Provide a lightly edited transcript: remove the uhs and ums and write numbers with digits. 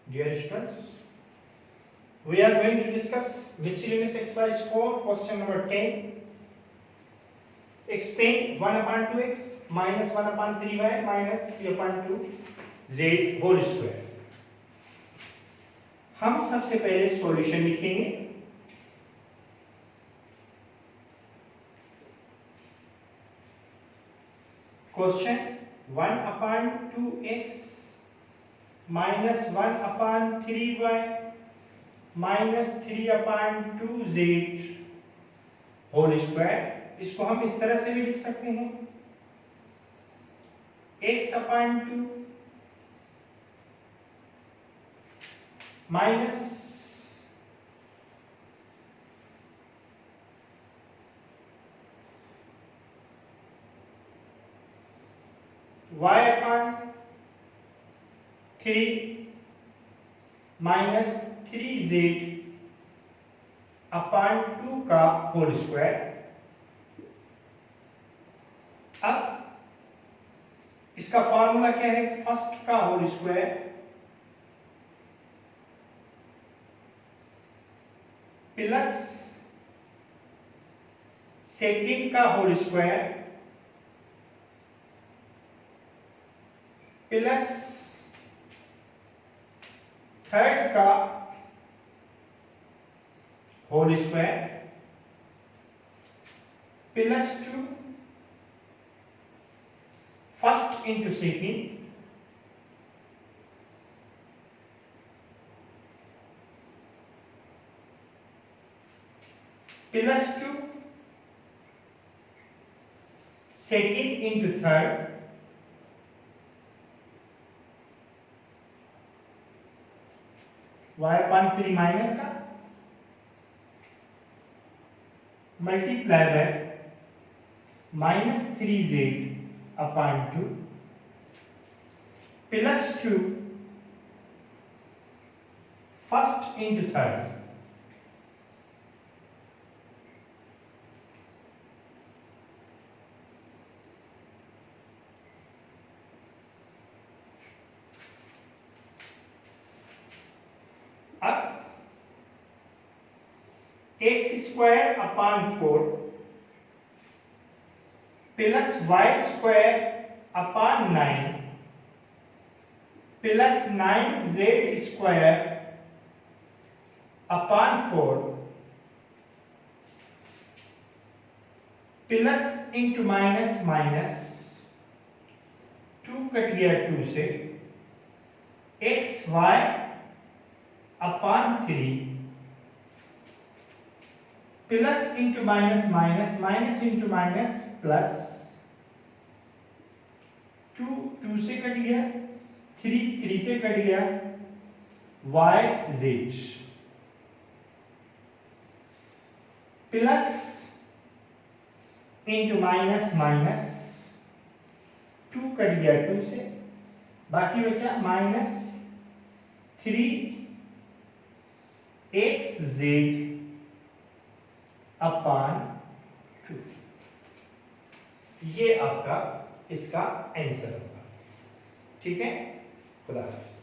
Dear students, we are going to discuss miscellaneous exercise 4, question number 10. Explain 1 upon 2x minus 1 upon 3y minus 3 upon 2z whole square. हम सबसे पहले solution लिखेंगे. Question 1 upon 2x minus 1 upon 3y minus 3 upon 2z whole square. इसको हम इस तरह से भी लिख सकते हैं, x upon 2 minus y upon 3 minus 3z upon 2 का होल स्क्वायर. अब इसका फॉर्मूला क्या है? फर्स्ट का होल स्क्वायर प्लस सेकंड का होल स्क्वायर प्लस थर्ड का whole square plus 2 first into second plus 2 second into third y upon 3 minus का multiply by minus 3z upon 2 plus 2 first into third अब x square upon 4 plus y square upon 9 plus 9z square upon 4 plus into minus minus 2 cut गया 2 से xy upon 3 plus into minus minus minus into minus plus 2 2 से cut गया 3 3 से cut गया yz plus into minus minus 2 cut गया 2 से, बाकी बचा माइनस 3 xz अपॉन 2. ये आपका इसका आंसर होगा. ठीक है, खुदा हाफिज़.